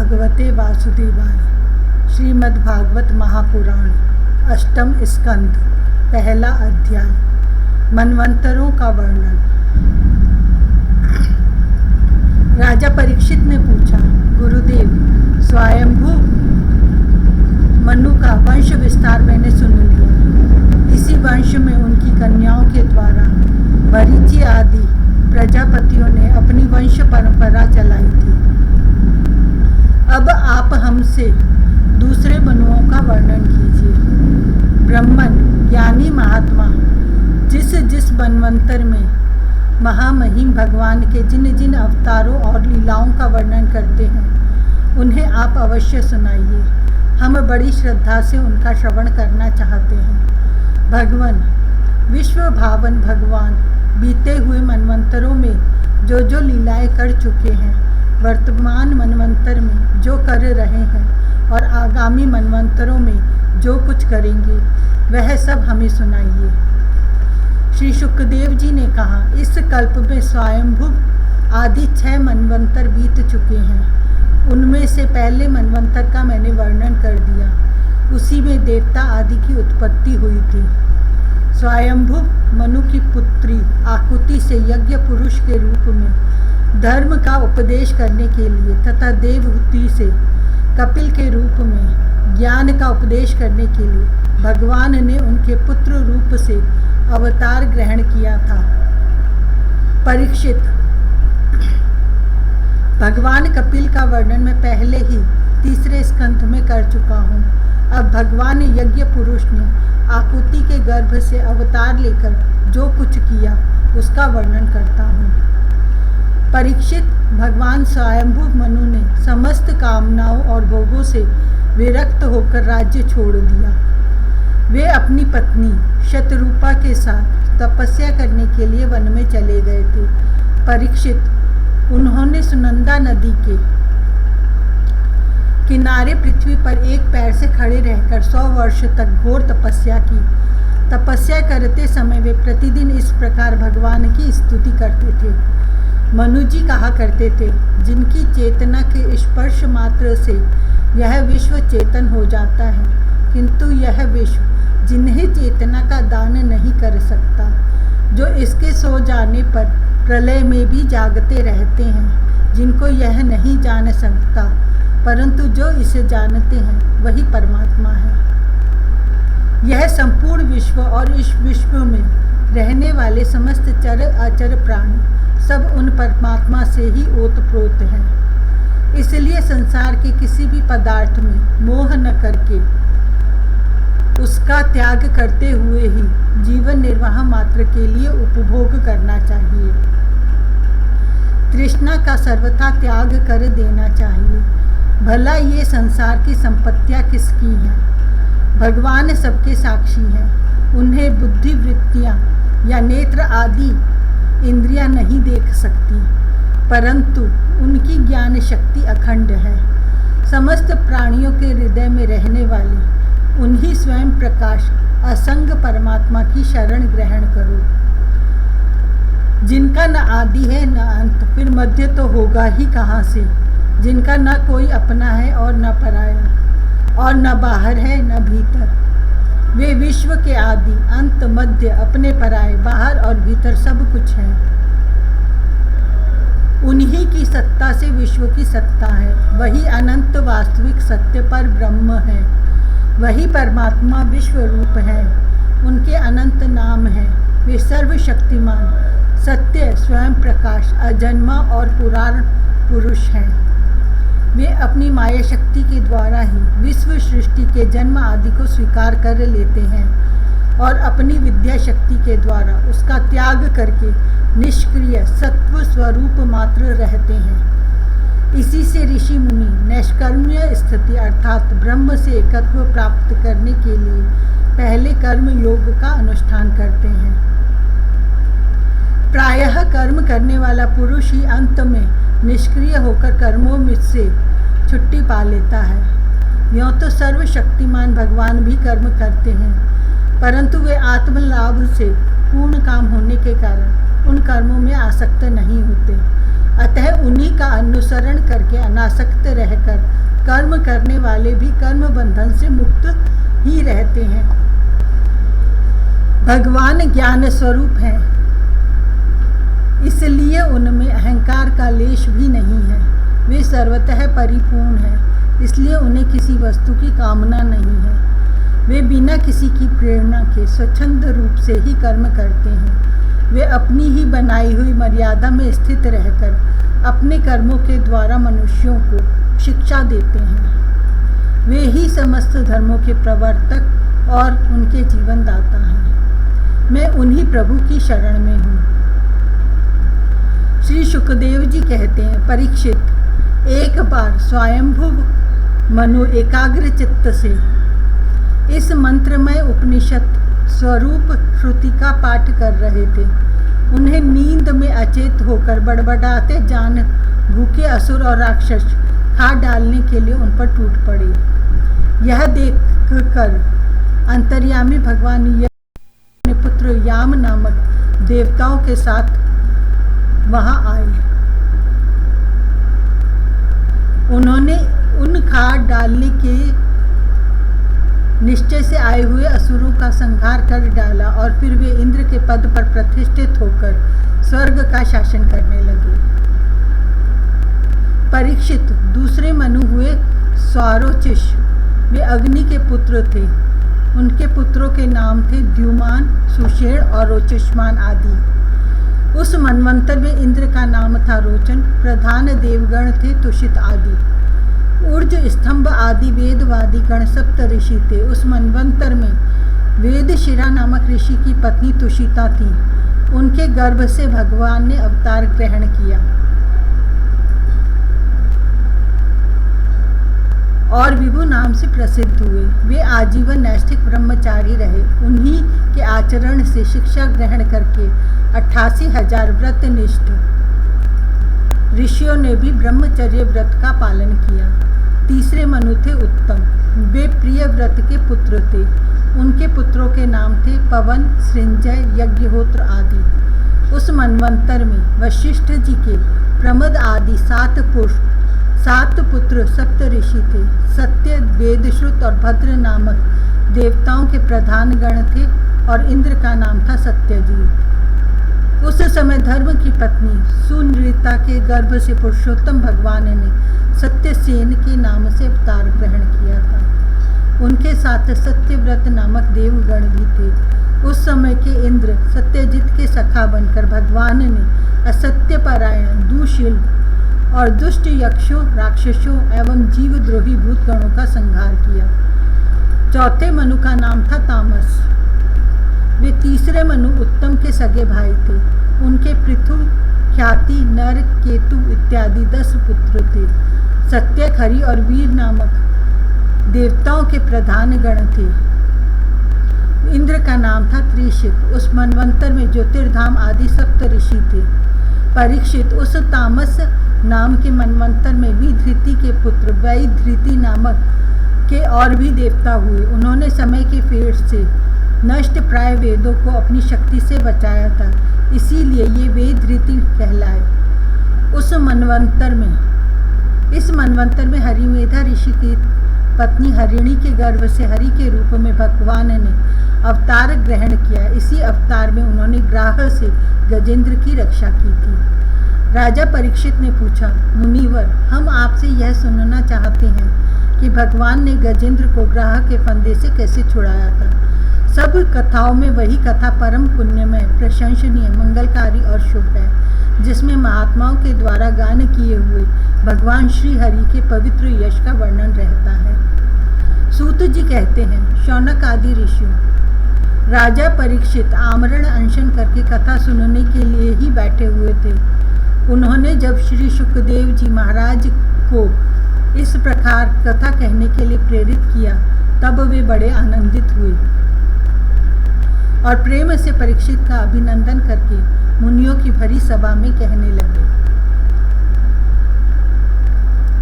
भगवते वासुदेवाय। श्रीमद्भागवत महापुराण अष्टम स्कंद पहला अध्याय। मनवंतरों का वर्णन। राजा परीक्षित ने पूछा, गुरुदेव, स्वयंभू मनु का वंश विस्तार मैंने सुन लिया। इसी वंश में उनकी कन्याओं के द्वारा मरीचि आदि प्रजापतियों ने अपनी वंश परंपरा चलाई थी। अब आप हमसे दूसरे मनुओं का वर्णन कीजिए। ब्राह्मण ज्ञानी महात्मा जिस जिस मनवंतर में महामहिम भगवान के जिन जिन अवतारों और लीलाओं का वर्णन करते हैं उन्हें आप अवश्य सुनाइए। हम बड़ी श्रद्धा से उनका श्रवण करना चाहते हैं। भगवान विश्व भावन भगवान बीते हुए मनवंतरों में जो जो लीलाएं कर चुके हैं, वर्तमान मनवंतर में जो कर रहे हैं और आगामी मनवंतरों में जो कुछ करेंगे वह सब हमें सुनाइए। श्री शुकदेव जी ने कहा, इस कल्प में स्वयंभू आदि 6 मनवंतर बीत चुके हैं। उनमें से पहले मनवंतर का मैंने वर्णन कर दिया। उसी में देवता आदि की उत्पत्ति हुई थी। स्वयंभू मनु की पुत्री आकुति से यज्ञ पुरुष के रूप में धर्म का उपदेश करने के लिए तथा देवहूति से कपिल के रूप में ज्ञान का उपदेश करने के लिए भगवान ने उनके पुत्र रूप से अवतार ग्रहण किया था। परीक्षित, भगवान कपिल का वर्णन मैं पहले ही तीसरे स्कंध में कर चुका हूँ। अब भगवान यज्ञ पुरुष ने आकुति के गर्भ से अवतार लेकर जो कुछ किया उसका वर्णन करता हूँ। परीक्षित, भगवान स्वयंभू मनु ने समस्त कामनाओं और भोगों से विरक्त होकर राज्य छोड़ दिया। वे अपनी पत्नी शतरूपा के साथ तपस्या करने के लिए वन में चले गए थे। परीक्षित, उन्होंने सुनंदा नदी के किनारे पृथ्वी पर एक पैर से खड़े रहकर 100 वर्ष तक घोर तपस्या की। तपस्या करते समय वे प्रतिदिन इस प्रकार भगवान की स्तुति करते थे। मनु जी कहा करते थे, जिनकी चेतना के स्पर्श मात्र से यह विश्व चेतन हो जाता है, किंतु यह विश्व जिन्हें चेतना का दान नहीं कर सकता, जो इसके सो जाने पर प्रलय में भी जागते रहते हैं, जिनको यह नहीं जान सकता, परंतु जो इसे जानते हैं वही परमात्मा है। यह संपूर्ण विश्व और इस विश्व में रहने वाले समस्त चर अचर प्राणी सब उन परमात्मा से ही ओतप्रोत हैं। इसलिए संसार के किसी भी पदार्थ में मोह न करके उसका त्याग करते हुए ही जीवन निर्वाह मात्र के लिए उपभोग करना चाहिए। तृष्णा का सर्वथा त्याग कर देना चाहिए। भला ये संसार की संपत्तियाँ किसकी हैं? भगवान सबके साक्षी हैं। उन्हें बुद्धि वृत्तियाँ या नेत्र आदि इंद्रियां नहीं देख सकती, परंतु उनकी ज्ञान शक्ति अखंड है। समस्त प्राणियों के हृदय में रहने वाले उन्हीं स्वयं प्रकाश असंग परमात्मा की शरण ग्रहण करो, जिनका न आदि है न अंत, फिर मध्य तो होगा ही कहाँ से, जिनका न कोई अपना है और न पराया, और न बाहर है न भीतर। वे विश्व के आदि अंत मध्य अपने पराए बाहर और भीतर सब कुछ है। उन्हीं की सत्ता से विश्व की सत्ता है। वही अनंत वास्तविक सत्य पर ब्रह्म है। वही परमात्मा विश्व रूप है। उनके अनंत नाम हैं। वे सर्वशक्तिमान सत्य स्वयं प्रकाश अजन्मा और पुराण पुरुष हैं। वे अपनी माया शक्ति के द्वारा ही विश्व सृष्टि के जन्म आदि को स्वीकार कर लेते हैं और अपनी विद्या शक्ति के द्वारा उसका त्याग करके निष्क्रिय सत्व स्वरूप मात्र रहते हैं। इसी से ऋषि मुनि नैष्कर्म्य स्थिति अर्थात ब्रह्म से एकत्व प्राप्त करने के लिए पहले कर्म योग का अनुष्ठान करते हैं। प्रायः कर्म करने वाला पुरुष ही अंत में निष्क्रिय होकर कर्मों में से छुट्टी पा लेता है। यों तो सर्वशक्तिमान भगवान भी कर्म करते हैं, परंतु वे आत्मलाभ से पूर्ण काम होने के कारण उन कर्मों में आसक्त नहीं होते। अतः उन्हीं का अनुसरण करके अनासक्त रहकर कर्म करने वाले भी कर्म बंधन से मुक्त ही रहते हैं। भगवान ज्ञान स्वरूप हैं, इसलिए उनमें अहंकार का लेश भी नहीं है। वे सर्वतः परिपूर्ण हैं, इसलिए उन्हें किसी वस्तु की कामना नहीं है। वे बिना किसी की प्रेरणा के स्वच्छंद रूप से ही कर्म करते हैं। वे अपनी ही बनाई हुई मर्यादा में स्थित रहकर अपने कर्मों के द्वारा मनुष्यों को शिक्षा देते हैं। वे ही समस्त धर्मों के प्रवर्तक और उनके जीवन दाता हैं। मैं उन्हीं प्रभु की शरण में हूँ। श्री सुखदेव जी कहते हैं, परीक्षित, एक बार स्वयंभू मनु एकाग्र चित्त से इस मंत्रमय उपनिषद स्वरूप श्रुति का पाठ कर रहे थे। उन्हें नींद में अचेत होकर बड़बड़ाते जान भूखे असुर और राक्षस खा डालने के लिए उन पर टूट पड़े। यह देखकर अंतर्यामी भगवान अपने पुत्र याम नामक देवताओं के साथ वहां आए। उन्होंने उन खा डालने के निश्चय से आए हुए असुरों का संहार कर डाला और फिर वे इंद्र के पद पर प्रतिष्ठित होकर स्वर्ग का शासन करने लगे। परीक्षित, दूसरे मनु हुए स्वारोचिष। वे अग्नि के पुत्र थे। उनके पुत्रों के नाम थे द्युमान, सुषेण और रोचष्मान आदि। उस मनवंतर में इंद्र का नाम था रोचन। प्रधान देवगण थे तुषित आदि। ऊर्ज, स्तंभ आदि वेदवादी गण सप्त ऋषि थे। उस मनवंतर में वेदशिरा नामक ऋषि की पत्नी तुषिता थी। उनके गर्भ से भगवान ने अवतार ग्रहण किया और विभु नाम से प्रसिद्ध हुए। वे आजीवन नैष्ठिक ब्रह्मचारी रहे। उन्हीं के आचरण से शिक्षा ग्रहण करके 88,000 व्रतनिष्ठ ऋषियों ने भी ब्रह्मचर्य व्रत का पालन किया। तीसरे मनु थे उत्तम। वे प्रिय व्रत के पुत्र थे। उनके पुत्रों के नाम थे पवन, सृंजय, यज्ञहोत्र आदि। उस मनवंतर में वशिष्ठ जी के प्रमद आदि 7 पुत्र सप्त ऋषि थे। सत्य, वेदश्रुत और भद्र नामक देवताओं के प्रधान गण थे और इंद्र का नाम था सत्यजीत। उस समय धर्म की पत्नी सुनृता के गर्भ से पुरुषोत्तम भगवान ने सत्यसेन के नाम से अवतार ग्रहण किया था। उनके साथ सत्यव्रत नामक देवगण भी थे। उस समय के इंद्र सत्यजित के सखा बनकर भगवान ने असत्यपरायण, दुशील और दुष्ट यक्षों, राक्षसों एवं जीवद्रोही भूतगणों का संहार किया। चौथे मनु का नाम था तामस। वे तीसरे मनु उत्तम के सगे भाई थे। उनके पृथु, ख्याति, नर, केतु इत्यादि 10 पुत्र थे। सत्य, खरी और वीर नामक देवताओं के प्रधान गण थे। इंद्र का नाम था त्रिशिक। उस मनवंतर में ज्योतिर्धाम आदि सप्त ऋषि थे। परीक्षित, उस तामस नाम के मनवंतर में विधृति के पुत्र वैधृति नामक के और भी देवता हुए। उन्होंने समय के फेर से नष्ट प्राय वेदों को अपनी शक्ति से बचाया था, इसीलिए ये वेदधृति कहलाए। इस मनवंतर में हरिमेधा ऋषि की पत्नी हरिणी के गर्भ से हरि के रूप में भगवान ने अवतार ग्रहण किया। इसी अवतार में उन्होंने ग्राह से गजेंद्र की रक्षा की थी। राजा परीक्षित ने पूछा, मुनिवर, हम आपसे यह सुनना चाहते हैं कि भगवान ने गजेंद्र को ग्राह के फंदे से कैसे छुड़ाया था। सब कथाओं में वही कथा परम पुण्यमय, प्रशंसनीय, मंगलकारी और शुभ है, जिसमें महात्माओं के द्वारा गान किए हुए भगवान श्री हरि के पवित्र यश का वर्णन रहता है। सूत जी कहते हैं, शौनक आदि ऋषियों, राजा परीक्षित आमरण अनशन करके कथा सुनने के लिए ही बैठे हुए थे। उन्होंने जब श्री सुखदेव जी महाराज को इस प्रकार कथा कहने के लिए प्रेरित किया, तब वे बड़े आनंदित हुए और प्रेम से परीक्षित का अभिनंदन करके मुनियों की भरी सभा में कहने लगे,